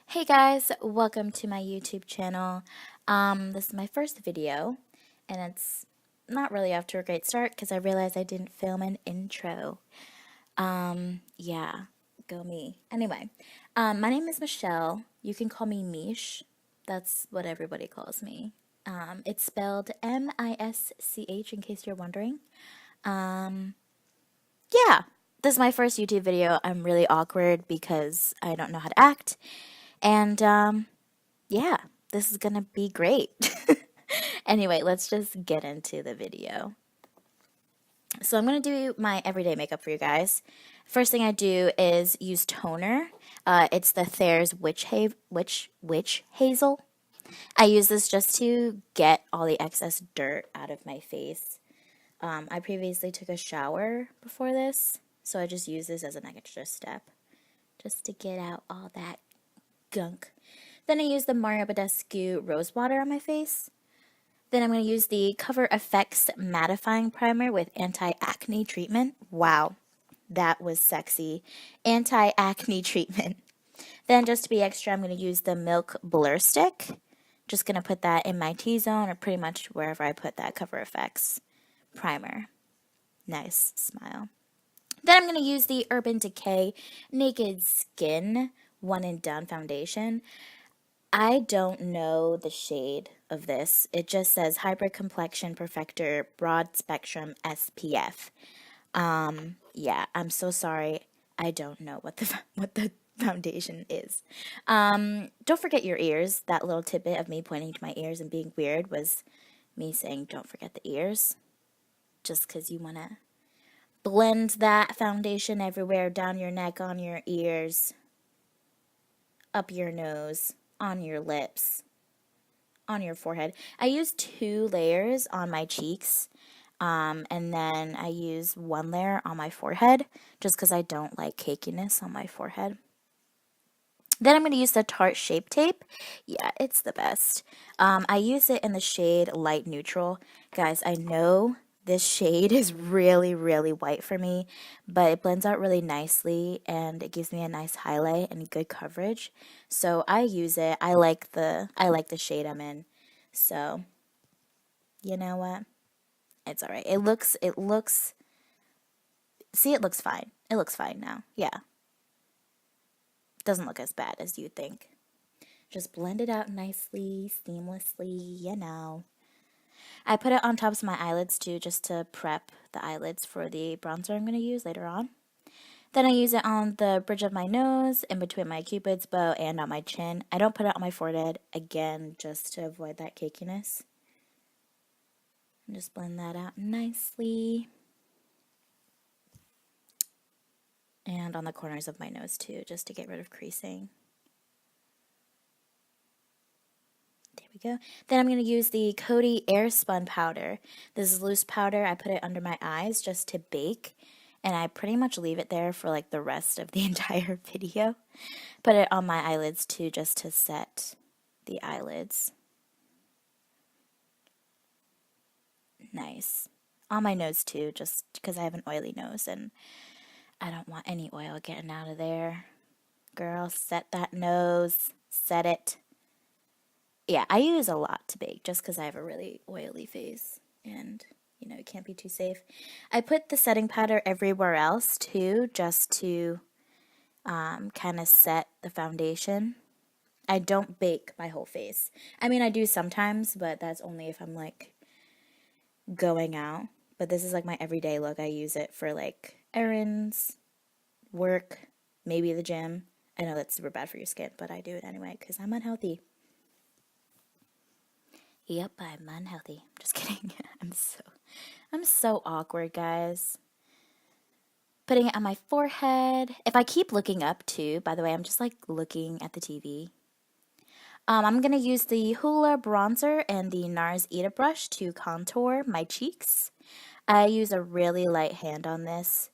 Hey guys, welcome to my YouTube channel. This is my first video, and it's not really off to a great start because I realized I didn't film an intro. Yeah, go me. Anyway, my name is Michelle. You can call me Mish. That's what everybody calls me. It's spelled M-I-S-C-H in case you're wondering. Yeah, this is my first YouTube video. I'm really awkward because I don't know how to act. And, yeah, this is gonna be great. Anyway, let's just get into the video. So I'm gonna do my everyday makeup for you guys. First thing I do is use toner. It's the Thayer's Witch Hazel. I use this just to get all the excess dirt out of my face. I previously took a shower before this, so I just use this as an extra step, just to get out all that gunk. Then I use the Mario Badescu Rose Water on my face. Then I'm going to use the Cover FX Mattifying Primer with Anti-Acne Treatment. Wow, that was sexy. Anti-Acne Treatment. Then just to be extra, I'm going to use the Milk Blur Stick. Just going to put that in my T-zone or pretty much wherever I put that Cover FX primer. Nice smile. Then I'm going to use the Urban Decay Naked Skin One and Done Foundation. I don't know the shade of this. It just says Hybrid Complexion Perfector Broad Spectrum SPF. Yeah, I'm so sorry. I don't know what the foundation is. Don't forget your ears. That little tidbit of me pointing to my ears and being weird was me saying don't forget the ears. Just because you want to blend that foundation everywhere, down your neck, on your ears, up your nose, on your lips, on your forehead. I use 2 layers on my cheeks, and then I use 1 layer on my forehead, just because I don't like cakiness on my forehead. Then I'm going to use the Tarte Shape Tape. Yeah, it's the best. I use it in the shade Light Neutral. Guys, I know this shade is really, really white for me, but it blends out really nicely and it gives me a nice highlight and good coverage. So I use it. I like the shade I'm in. So, you know what? It's all right. It looks see, it looks fine. It looks fine now. Yeah. Doesn't look as bad as you think. Just blend it out nicely, seamlessly, you know. I put it on tops of my eyelids too, just to prep the eyelids for the bronzer I'm going to use later on. Then I use it on the bridge of my nose, in between my cupid's bow, and on my chin. I don't put it on my forehead, again, just to avoid that cakiness. And just blend that out nicely. And on the corners of my nose too, just to get rid of creasing. There we go. Then I'm going to use the Coty Airspun powder. This is loose powder. I put it under my eyes just to bake. And I pretty much leave it there for like the rest of the entire video. Put it on my eyelids too, just to set the eyelids. Nice. On my nose too, just because I have an oily nose and I don't want any oil getting out of there. Girl, set that nose. Set it. Yeah, I use a lot to bake just because I have a really oily face and, you know, it can't be too safe. I put the setting powder everywhere else too, just to kind of set the foundation. I don't bake my whole face. I mean, I do sometimes, but that's only if I'm like going out. But this is like my everyday look. I use it for like errands, work, maybe the gym. I know that's super bad for your skin, but I do it anyway because I'm unhealthy. Yep, I'm unhealthy. Just kidding. I'm so awkward, guys. Putting it on my forehead. If I keep looking up too, by the way, I'm just like looking at the TV. I'm going to use the Hoola bronzer and the NARS Ita brush to contour my cheeks. I use a really light hand on this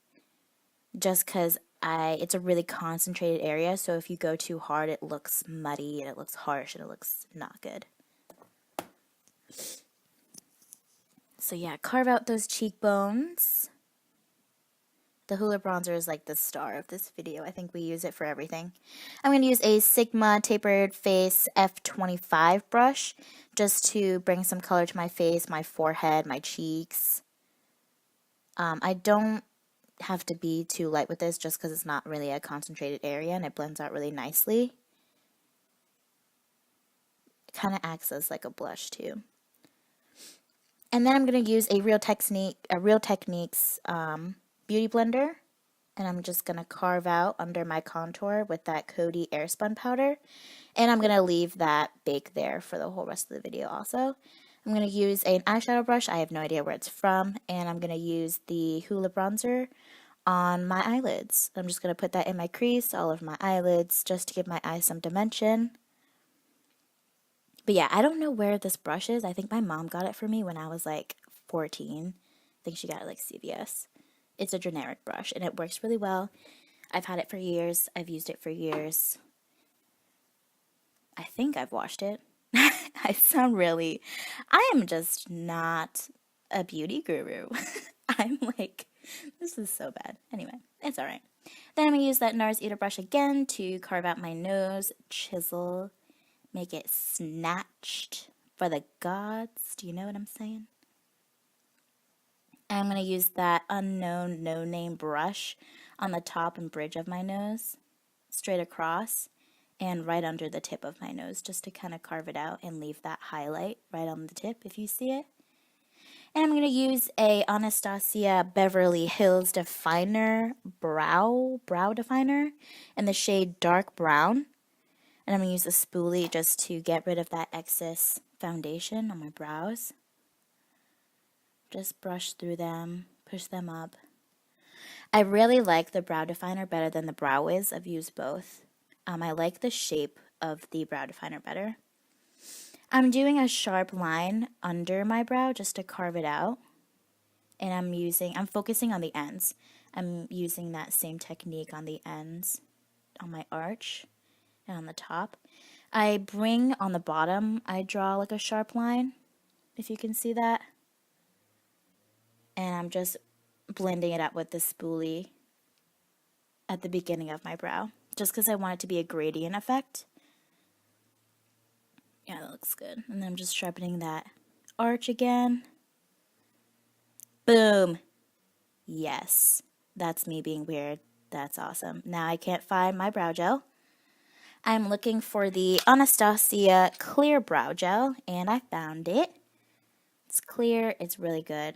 just because it's a really concentrated area, so if you go too hard, it looks muddy and it looks harsh and it looks not good. So yeah, carve out those cheekbones. The Hoola bronzer is like the star of this video. I think we use it for everything. I'm going to use a Sigma Tapered Face F25 brush just to bring some color to my face, my forehead, my cheeks. I don't have to be too light with this just because it's not really a concentrated area and it blends out really nicely. It kind of acts as like a blush too. And then I'm going to use a Real Techniques beauty blender, and I'm just going to carve out under my contour with that Coty Airspun powder, and I'm going to leave that bake there for the whole rest of the video also. I'm going to use an eyeshadow brush, I have no idea where it's from, and I'm going to use the Hoola bronzer on my eyelids. I'm just going to put that in my crease, all over my eyelids, just to give my eyes some dimension. But yeah, I don't know where this brush is. I think my mom got it for me when I was like 14. I think she got it like CVS. It's a generic brush and it works really well. I've had it for years. I've used it for years. I think I've washed it. I am just not a beauty guru. I'm like, this is so bad. Anyway, it's alright. Then I'm going to use that NARS Eater brush again to carve out my nose, chisel, make it snatched for the gods. Do you know what I'm saying? I'm going to use that unknown no-name brush on the top and bridge of my nose, straight across, and right under the tip of my nose, just to kind of carve it out and leave that highlight right on the tip if you see it. And I'm going to use a Anastasia Beverly Hills Definer brow definer in the shade Dark Brown. And I'm going to use a spoolie just to get rid of that excess foundation on my brows. Just brush through them, push them up. I really like the brow definer better than the Brow Wiz. I've used both. I like the shape of the brow definer better. I'm doing a sharp line under my brow just to carve it out. And I'm focusing on the ends. I'm using that same technique on the ends, on my arch. And on the top, I bring on the bottom, I draw like a sharp line, if you can see that. And I'm just blending it up with the spoolie at the beginning of my brow, just because I want it to be a gradient effect. Yeah, that looks good. And then I'm just sharpening that arch again. Boom! Yes, that's me being weird. That's awesome. Now I can't find my brow gel. I'm looking for the Anastasia Clear Brow Gel, and I found it. It's clear. It's really good.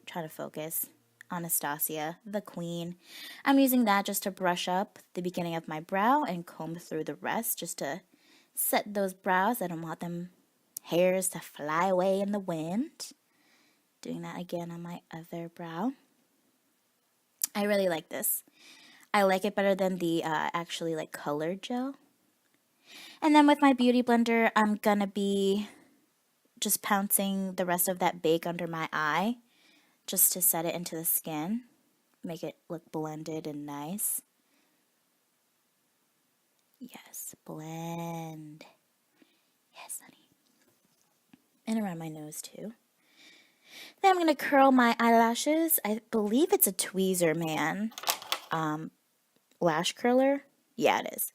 Try to focus. Anastasia, the queen. I'm using that just to brush up the beginning of my brow and comb through the rest just to set those brows. I don't want them hairs to fly away in the wind. Doing that again on my other brow. I really like this. I like it better than the actually like colored gel. And then with my beauty blender, I'm gonna be just pouncing the rest of that bake under my eye just to set it into the skin, make it look blended and nice. Yes, blend. Yes, honey. And around my nose too. Then I'm gonna curl my eyelashes. I believe it's a Tweezer Man lash curler. Yeah, it is.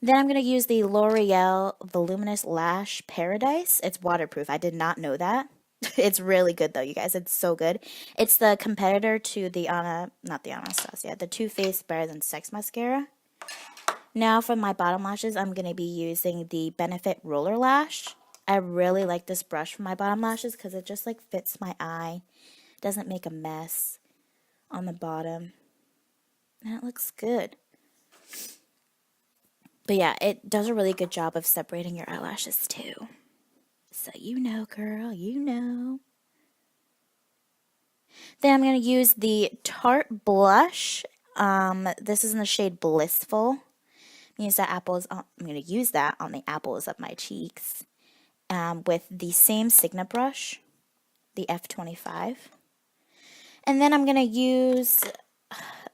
Then I'm going to use the L'Oreal Voluminous Lash Paradise. It's waterproof. I did not know that. It's really good though, you guys. It's so good. It's the competitor to the the Too Faced Better Than Sex mascara. Now for my bottom lashes, I'm going to be using the Benefit Roller Lash. I really like this brush for my bottom lashes because it just like fits my eye. Doesn't make a mess on the bottom. And it looks good. But yeah, it does a really good job of separating your eyelashes too. So you know, girl, you know. Then I'm going to use the Tarte blush. This is in the shade Blissful. I'm going to use that on the apples of my cheeks with the same Sigma brush, the F25. And then I'm going to use,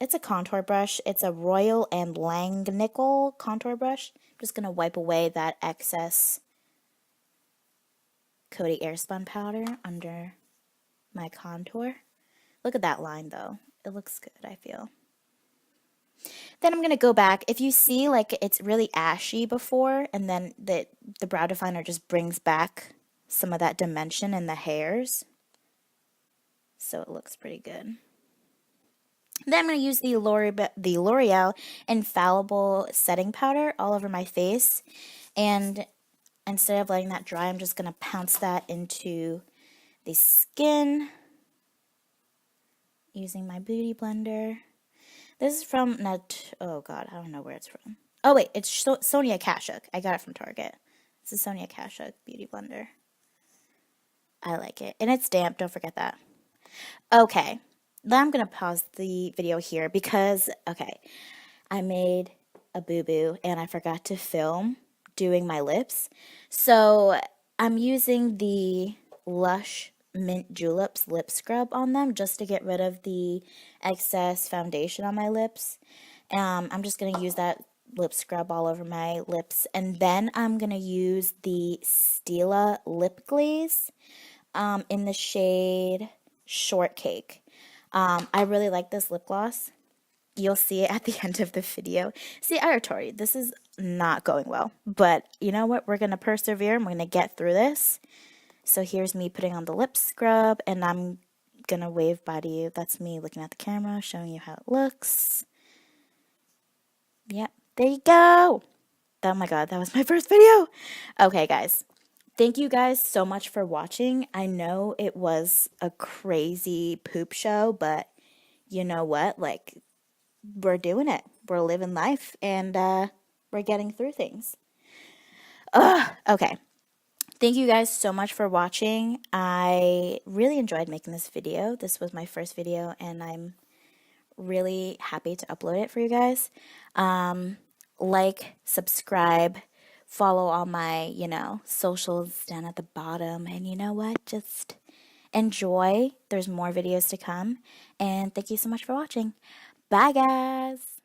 it's a contour brush. It's a Royal and Langnickel contour brush. I'm just going to wipe away that excess Coty Airspun powder under my contour. Look at that line though. it looks good, I feel. Then I'm gonna go back. If you see like it's really ashy before, and then the brow definer just brings back some of that dimension in the hairs, so it looks pretty good. Then I'm going to use the L'Oreal Infallible Setting Powder all over my face. And instead of letting that dry, I'm just going to pounce that into the skin using my Beauty Blender. This is from, oh God, I don't know where it's from. Oh wait, it's Sonia Kashuk. I got it from Target. This is Sonia Kashuk Beauty Blender. I like it. And it's damp, don't forget that. Okay, then I'm going to pause the video here because, okay, I made a boo-boo and I forgot to film doing my lips. So I'm using the Lush Mint Juleps lip scrub on them just to get rid of the excess foundation on my lips. I'm just going to use that lip scrub all over my lips. And then I'm going to use the Stila lip glaze in the shade Shortcake. I really like this lip gloss. You'll see it at the end of the video. See, I already told you, this is not going well. But you know what? We're going to persevere and we're going to get through this. So here's me putting on the lip scrub and I'm going to wave by to you. That's me looking at the camera, showing you how it looks. Yep, there you go. Oh my God, that was my first video. Okay, guys. Thank you guys so much for watching. I know it was a crazy poop show, but you know what? Like, we're doing it. We're living life, and we're getting through things. Okay. Thank you guys so much for watching. I really enjoyed making this video. This was my first video, and I'm really happy to upload it for you guys. Like, subscribe, follow all my, socials down at the bottom. And you know what? Just enjoy. There's more videos to come. And thank you so much for watching. Bye, guys.